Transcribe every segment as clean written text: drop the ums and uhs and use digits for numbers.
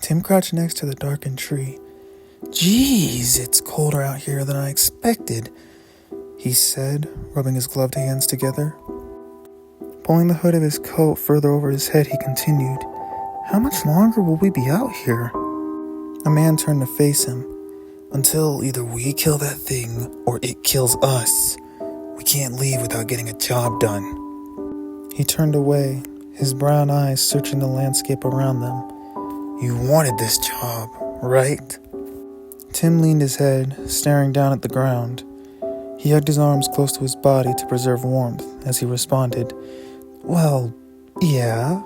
Tim crouched next to the darkened tree. "Geez, it's colder out here than I expected," he said, rubbing his gloved hands together. Pulling the hood of his coat further over his head, he continued, "How much longer will we be out here?" A man turned to face him. "Until either we kill that thing or it kills us. We can't leave without getting a job done." He turned away, his brown eyes searching the landscape around them. "You wanted this job, right?" Tim leaned his head, staring down at the ground. He hugged his arms close to his body to preserve warmth as he responded, "Well, yeah."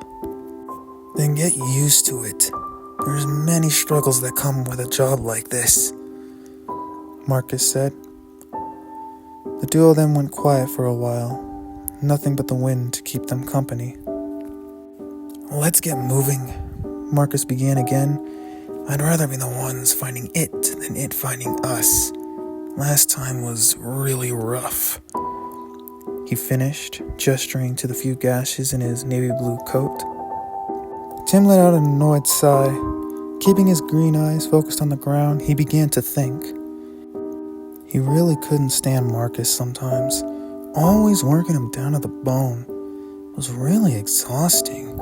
"Then get used to it. There's many struggles that come with a job like this," Marcus said. The duo then went quiet for a while, nothing but the wind to keep them company. "Let's get moving," Marcus began again. "I'd rather be the ones finding it than it finding us. Last time was really rough," he finished, gesturing to the few gashes in his navy blue coat. Tim let out an annoyed sigh. Keeping his green eyes focused on the ground, he began to think. He really couldn't stand Marcus sometimes. Always working him down to the bone. It was really exhausting.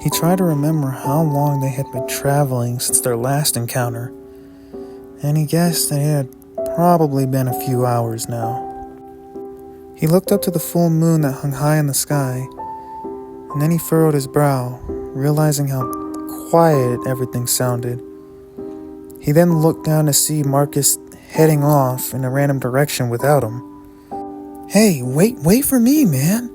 He tried to remember how long they had been traveling since their last encounter, and he guessed that it had probably been a few hours now. He looked up to the full moon that hung high in the sky, and then he furrowed his brow, realizing how quiet everything sounded. He then looked down to see Marcus heading off in a random direction without him. "Hey, wait for me, man!"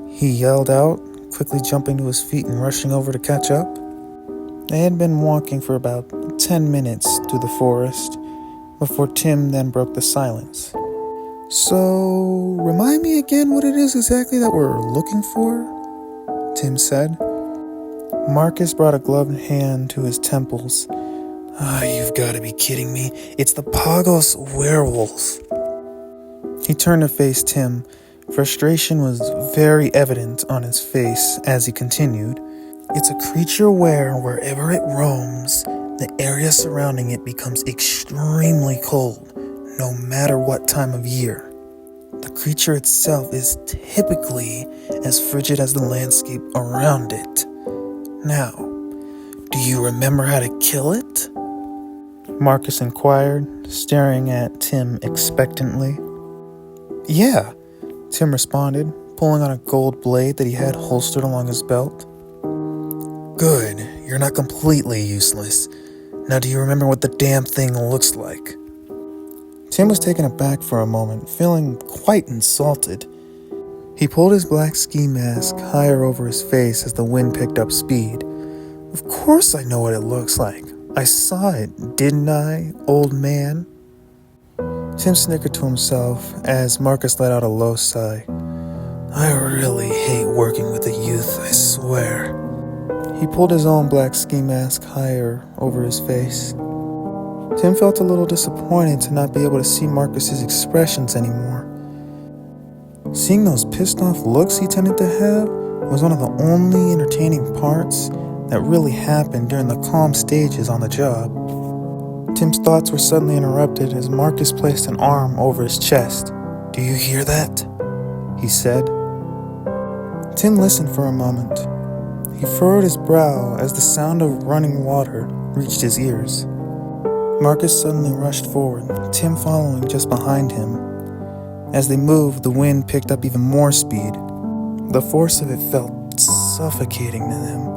he yelled out, quickly jumping to his feet and rushing over to catch up. They had been walking for about 10 minutes through the forest before Tim then broke the silence. "So, remind me again what it is exactly that we're looking for?" Tim said. Marcus brought a gloved hand to his temples. You've got to be kidding me. It's the Pagos Werewolf." He turned to face Tim. Frustration was very evident on his face as he continued. "It's a creature where, wherever it roams, the area surrounding it becomes extremely cold, no matter what time of year. The creature itself is typically as frigid as the landscape around it. Now, do you remember how to kill it?" Marcus inquired, staring at Tim expectantly. "Yeah," Tim responded, pulling on a gold blade that he had holstered along his belt. "Good, you're not completely useless. Now do you remember what the damn thing looks like?" Tim was taken aback for a moment, feeling quite insulted. He pulled his black ski mask higher over his face as the wind picked up speed. "Of course I know what it looks like. I saw it, didn't I, old man?" Tim snickered to himself as Marcus let out a low sigh. "I really hate working with the youth, I swear." He pulled his own black ski mask higher over his face. Tim felt a little disappointed to not be able to see Marcus's expressions anymore. Seeing those pissed off looks he tended to have was one of the only entertaining parts that really happened during the calm stages on the job. Tim's thoughts were suddenly interrupted as Marcus placed an arm over his chest. "Do you hear that?" he said. Tim listened for a moment. He furrowed his brow as the sound of running water reached his ears. Marcus suddenly rushed forward, Tim following just behind him. As they moved, the wind picked up even more speed. The force of it felt suffocating to them.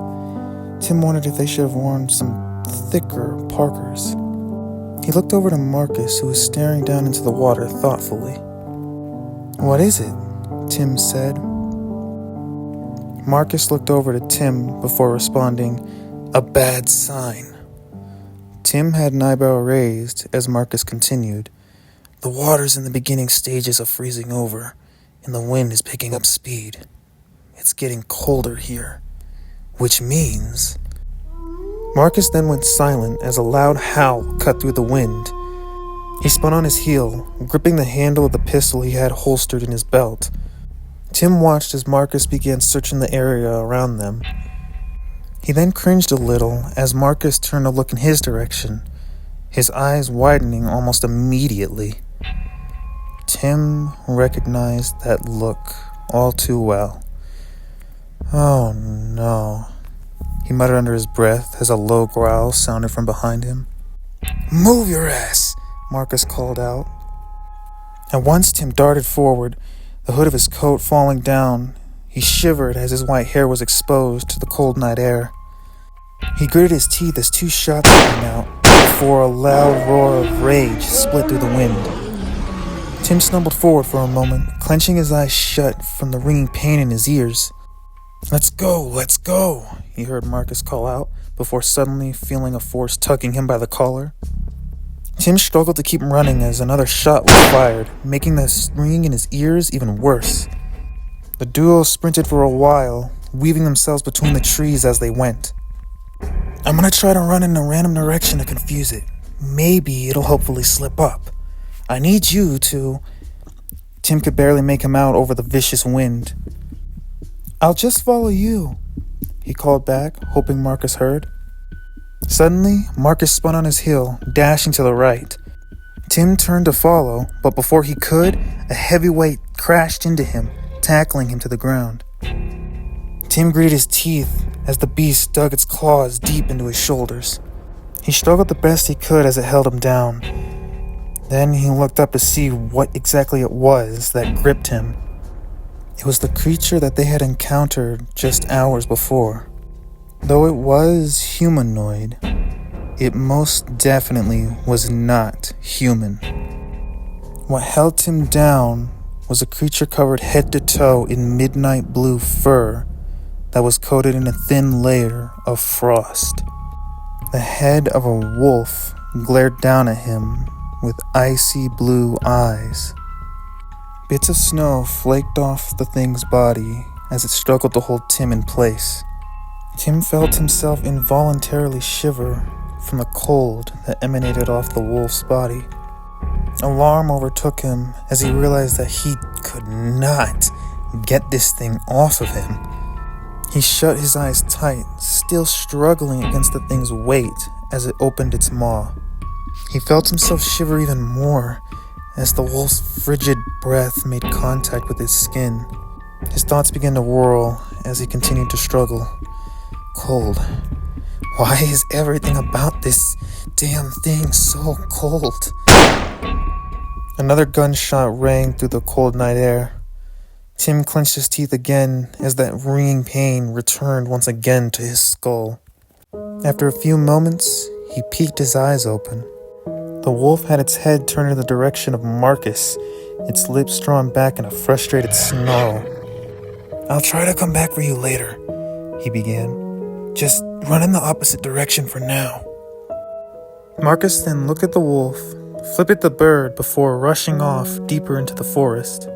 Tim wondered if they should have worn some thicker parkers. He looked over to Marcus, who was staring down into the water thoughtfully. "What is it?" Tim said. Marcus looked over to Tim before responding, "A bad sign." Tim had an eyebrow raised as Marcus continued. "The water's in the beginning stages of freezing over, and the wind is picking up speed. It's getting colder here, which means..." Marcus then went silent as a loud howl cut through the wind. He spun on his heel, gripping the handle of the pistol he had holstered in his belt. Tim watched as Marcus began searching the area around them. He then cringed a little as Marcus turned to look in his direction, his eyes widening almost immediately. Tim recognized that look all too well. "Oh no," he muttered under his breath as a low growl sounded from behind him. "Move your ass," Marcus called out. At once Tim darted forward, the hood of his coat falling down. He shivered as his white hair was exposed to the cold night air. He gritted his teeth as two shots rang out before a loud roar of rage split through the wind. Tim stumbled forward for a moment, clenching his eyes shut from the ringing pain in his ears. Let's go," he heard Marcus call out before suddenly feeling a force tugging him by the collar. Tim struggled to keep running as another shot was fired, making the ringing in his ears even worse. The duo sprinted for a while, weaving themselves between the trees as they went. "I'm gonna try to run in a random direction to confuse it. Maybe it'll hopefully slip up. I need you to..." Tim could barely make him out over the vicious wind. "I'll just follow you," he called back, hoping Marcus heard. Suddenly, Marcus spun on his heel, dashing to the right. Tim turned to follow, but before he could, a heavy weight crashed into him, tackling him to the ground. Tim gritted his teeth as the beast dug its claws deep into his shoulders. He struggled the best he could as it held him down. Then he looked up to see what exactly it was that gripped him. It was the creature that they had encountered just hours before. Though it was humanoid, it most definitely was not human. What held him down was a creature covered head to toe in midnight blue fur that was coated in a thin layer of frost. The head of a wolf glared down at him with icy blue eyes. Bits of snow flaked off the thing's body as it struggled to hold Tim in place. Tim felt himself involuntarily shiver from the cold that emanated off the wolf's body. Alarm overtook him as he realized that he could not get this thing off of him. He shut his eyes tight, still struggling against the thing's weight as it opened its maw. He felt himself shiver even more as the wolf's frigid breath made contact with his skin. His thoughts began to whirl as he continued to struggle. Cold. Why is everything about this damn thing so cold? Another gunshot rang through the cold night air. Tim clenched his teeth again as that ringing pain returned once again to his skull. After a few moments, he peeked his eyes open. The wolf had its head turned in the direction of Marcus, its lips drawn back in a frustrated snarl. "I'll try to come back for you later," he began. "Just run in the opposite direction for now." Marcus then looked at the wolf, flipped at the bird before rushing off deeper into the forest.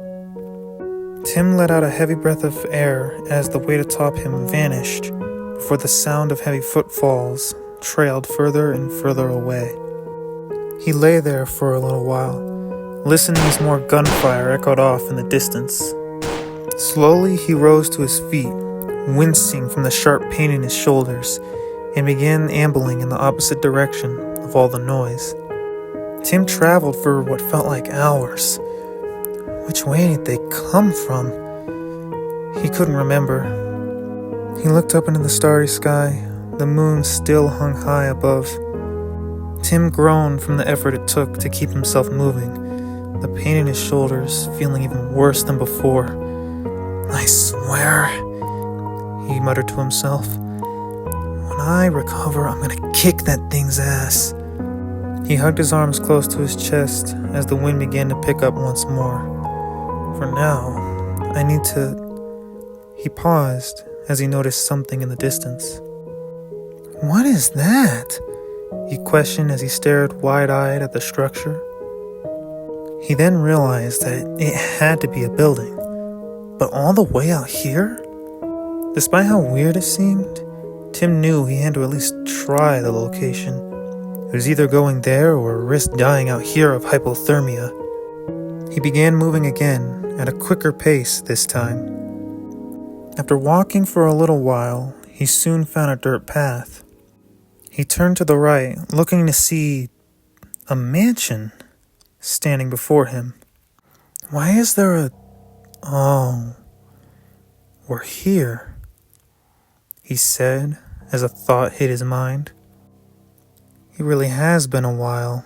Tim let out a heavy breath of air as the weight atop him vanished before the sound of heavy footfalls trailed further and further away. He lay there for a little while, listening as more gunfire echoed off in the distance. Slowly he rose to his feet, wincing from the sharp pain in his shoulders, and began ambling in the opposite direction of all the noise. Tim traveled for what felt like hours. Which way did they come from? He couldn't remember. He looked up into the starry sky. The moon still hung high above. Tim groaned from the effort it took to keep himself moving, the pain in his shoulders feeling even worse than before. "I swear," he muttered to himself, "when I recover, I'm gonna kick that thing's ass." He hugged his arms close to his chest as the wind began to pick up once more. "For now, I need to..." He paused as he noticed something in the distance. "What is that?" he questioned as he stared wide-eyed at the structure. He then realized that it had to be a building, but all the way out here? Despite how weird it seemed, Tim knew he had to at least try the location. It was either going there or risk dying out here of hypothermia. He began moving again, at a quicker pace this time. After walking for a little while, he soon found a dirt path. He turned to the right, looking to see a mansion standing before him. Why is there a... Oh, we're here, he said as a thought hit his mind. It really has been a while,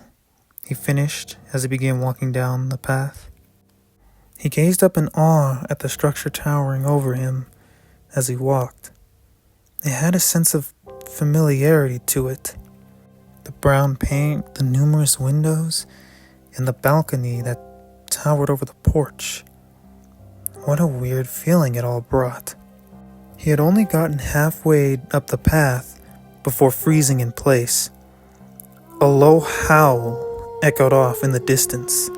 he finished as he began walking down the path. He gazed up in awe at the structure towering over him as he walked. It had a sense of familiarity to it. The brown paint, the numerous windows, and the balcony that towered over the porch. What a weird feeling it all brought. He had only gotten halfway up the path before freezing in place. A low howl echoed off in the distance.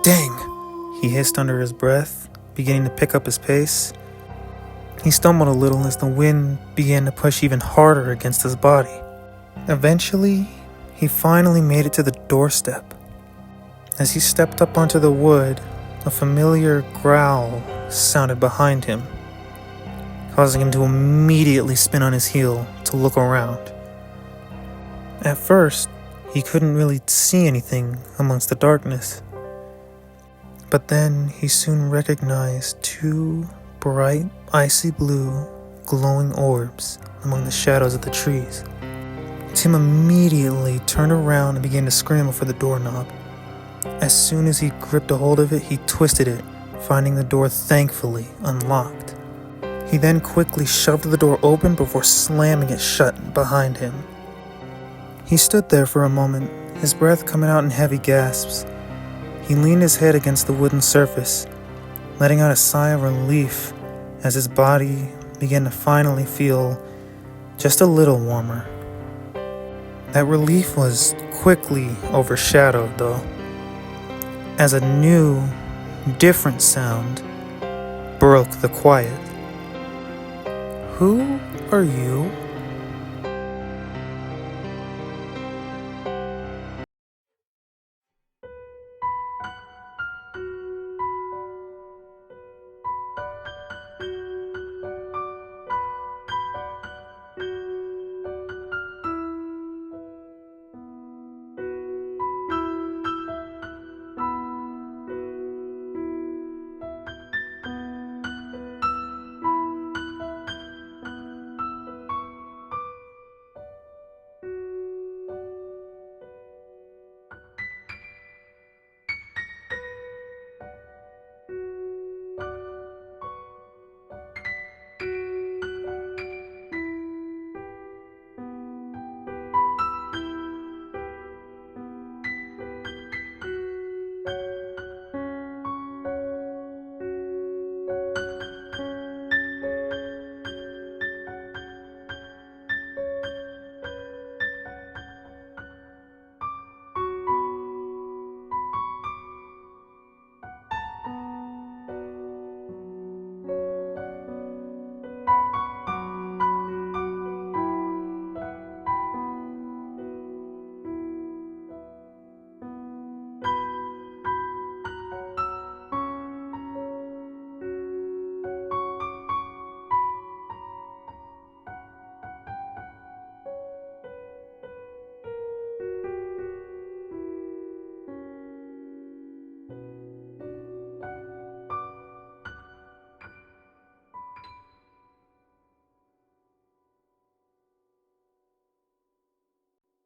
Dang, he hissed under his breath, beginning to pick up his pace. He stumbled a little as the wind began to push even harder against his body. Eventually, he finally made it to the doorstep. As he stepped up onto the wood, a familiar growl sounded behind him, causing him to immediately spin on his heel to look around. At first, he couldn't really see anything amongst the darkness, but then he soon recognized two bright, icy blue, glowing orbs among the shadows of the trees. Tim immediately turned around and began to scramble for the doorknob. As soon as he gripped a hold of it, he twisted it, finding the door thankfully unlocked. He then quickly shoved the door open before slamming it shut behind him. He stood there for a moment, his breath coming out in heavy gasps. He leaned his head against the wooden surface, letting out a sigh of relief as his body began to finally feel just a little warmer. That relief was quickly overshadowed, though, as a new, different sound broke the quiet. "Who are you?"